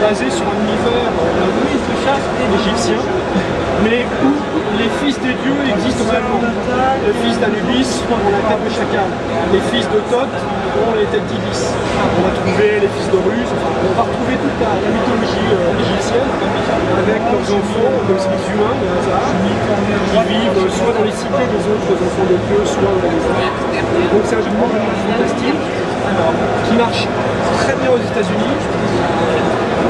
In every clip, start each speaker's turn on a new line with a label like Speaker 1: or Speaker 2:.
Speaker 1: Basé sur un univers de chasse égyptien, mais où les fils des dieux existent vraiment. Le fils d'Anubis ont la tête de chacal, les fils de Thoth ont les têtes d'Ibis. On va trouver les fils d'Horus, on va retrouver toute la mythologie égyptienne avec leurs enfants, comme les humains, le hasard, qui vivent soit dans les cités des autres enfants de Dieu, soit dans les arts. Donc c'est un jeu fantastique qui marche très bien aux États-Unis,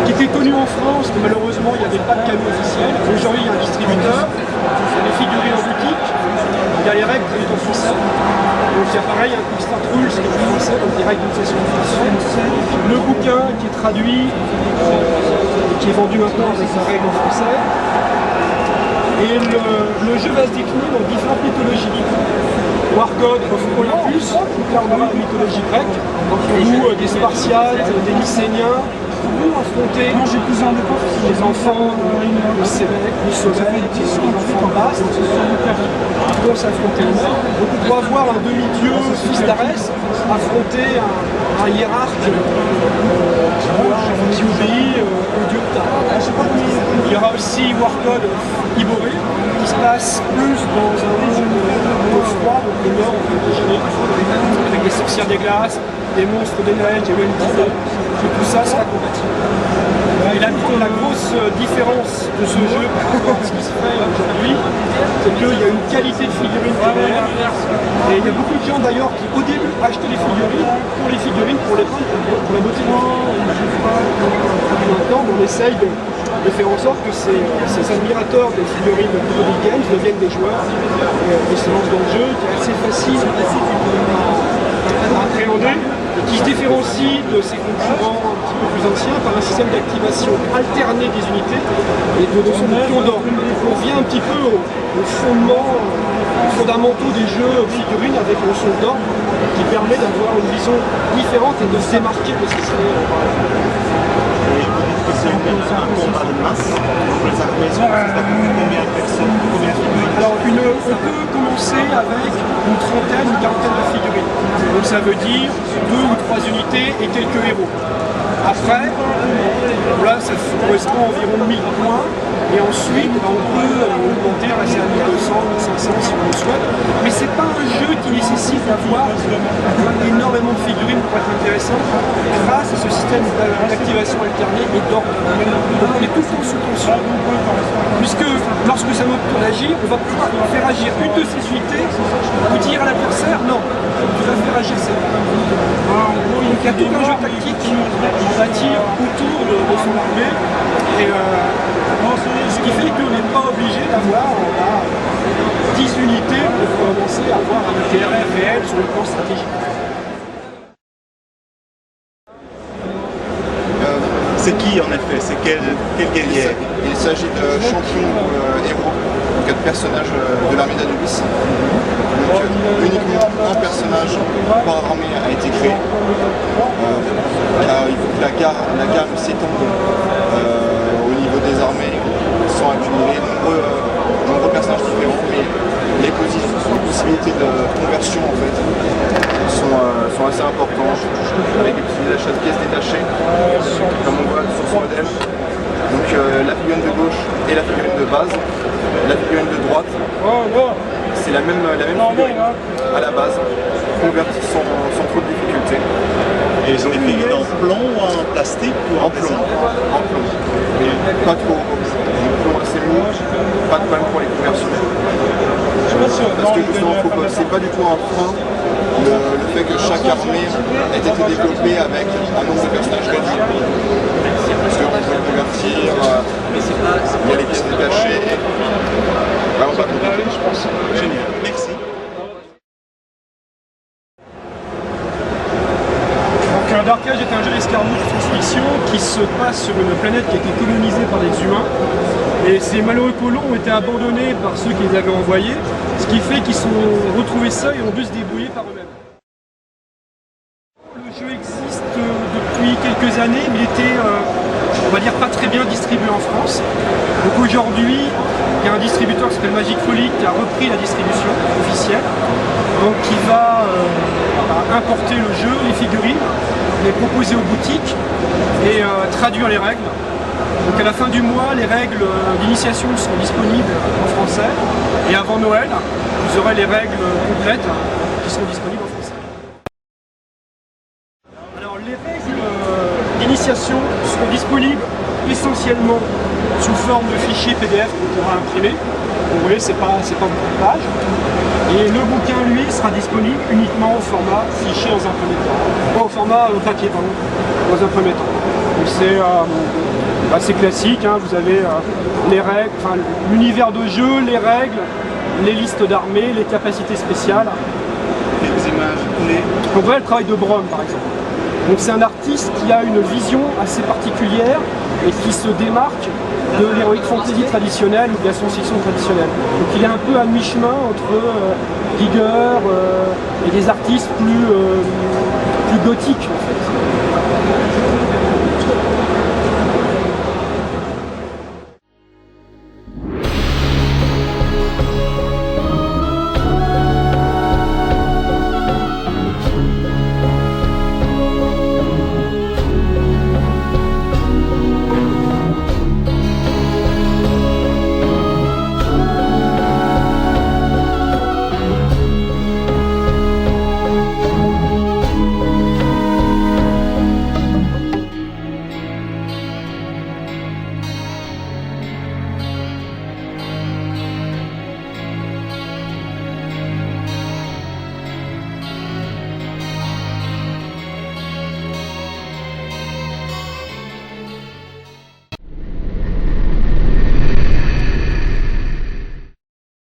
Speaker 1: qui était connu en France, mais malheureusement il n'y avait pas de canot officiel. Aujourd'hui il y a un distributeur, il y a des figurines en boutique, il y a les règles qui sont en français. Donc il y a pareil un Kickstart Rules qui est en français, donc des règles d'une session de français. Le bouquin qui est traduit, qui est vendu maintenant avec sa règle en français. Et le jeu va se décliner dans différentes mythologies. War God of Olympus, là on a la mythologie grecque, où des Spartiates, des Mycéniens vont affronter les enfants de Sévèque, du Soleil, les enfants de Baste, qui vont s'affronter eux-mêmes. Donc on doit voir un demi-dieu, fils d'Arès, affronter un hiérarque qui obéit au dieu de Tara. Il y aura aussi War God of Iboré, qui se passe plus dans un monde froid, donc le nord, avec des sorcières des glaces, des monstres des neiges, des Wendigo, et tout ça sera compatible. Et la grosse différence de ce jeu par rapport à ce qui se fait aujourd'hui, c'est qu'il y a une qualité de figurines derrière. Et il y a beaucoup de gens d'ailleurs qui au début achetaient les figurines pour les peindre, pour la beauté. Maintenant on essaye de faire en sorte que ces admirateurs des figurines de Big Games deviennent des joueurs et se lancent dans le jeu qui est assez facile à appréhender et qui se différencie de ses concurrents un petit peu plus anciens par un système d'activation alterné des unités et de notion de pion d'or. On revient un petit peu aux fondamentaux des jeux figurines avec le son d'or qui permet d'avoir une vision différente et de se démarquer de ce qui serait
Speaker 2: c'est un combat de masse pour les armées, combien de personnes, combien de figurines?
Speaker 1: Alors on peut commencer avec une trentaine, une quarantaine de figurines. Donc ça veut dire 2 ou 3 unités et quelques héros. Après, là ça correspond à environ 1000 points. Et ensuite, on peut augmenter, passer à 1200, 1500 si on le souhaite. Mais ce n'est pas un jeu qui nécessite d'avoir énormément de figurines pour être intéressant grâce à ce système d'activation alternée et d'ordre. Donc on est tout le temps sous tension. Puisque lorsque ça notre tour d'agir, on va pouvoir faire agir une de ces unités ou dire à l'adversaire non, tu vas faire agir celle-là. Donc il y a tout un jeu tactique qui bâtir autour de son armée. Et ce qui fait qu'on n'est pas obligé d'avoir 10 unités pour commencer à avoir un intérêt réel sur le plan stratégique.
Speaker 2: C'est qui en effet? C'est quel guerrier?
Speaker 3: Il s'agit de champions héros, donc de personnages de l'armée d'Anubis. Donc uniquement un personnage par armée a été créé. Il faut que la gamme s'étende au niveau des armées sans accumuler nombreux personnages différents, mais les possibilités de conversion en fait sont assez importantes avec les possibilités d'achat de pièces détachées comme on voit sur ce modèle. Donc la figurine de gauche et la figurine de base. La figurine de droite, c'est la même figurine à la base, convertie sans trop de difficulté.
Speaker 2: Et ils ont des figurines en plomb ou en plastique ou
Speaker 3: en plomb. En plomb. Mais pas trop. Un plomb assez mou, pas de problème pour les conversions. Parce que justement, c'est pas du tout un frein le fait que chaque armée ait été développée avec un nombre de personnages réduit. Parce qu'on peut le convertir, il y a les pièces détachées. Vraiment pas compliqué, je pense.
Speaker 2: Génial, merci.
Speaker 1: Donc Dark Age est un jeu d'escarmouche de science-fiction qui se passe sur une planète qui a été colonisée par des humains. Et ces malheureux colons ont été abandonnés par ceux qui les avaient envoyés, ce qui fait qu'ils sont retrouvés seuls et ont dû se débrouiller par eux-mêmes. Le jeu existe depuis quelques années, mais il était, on va dire, pas très bien distribué en France. Donc aujourd'hui, il y a un distributeur qui s'appelle Magic Folly qui a repris la distribution officielle, donc qui va importer le jeu, les figurines, les proposer aux boutiques et traduire les règles. Donc à la fin du mois, les règles d'initiation seront disponibles en français et avant Noël, vous aurez les règles complètes qui seront disponibles en français. Alors les règles d'initiation seront disponibles essentiellement sous forme de fichiers PDF qu'on pourra imprimer. Vous voyez, c'est pas beaucoup de pages. Et le bouquin, lui, sera disponible uniquement au format fichier dans un premier temps. Pas au format papier, pardon, dans un premier temps. Donc c'est assez classique, hein. Vous avez les règles, enfin, l'univers de jeu, les règles, les listes d'armées, les capacités spéciales.
Speaker 2: Les images,
Speaker 1: On voit le travail de Brom par exemple. Donc c'est un artiste qui a une vision assez particulière et qui se démarque de l'heroic fantasy traditionnelle ou de la science-fiction traditionnelle. Donc il est un peu à mi-chemin entre rigueur et des artistes plus gothiques en fait.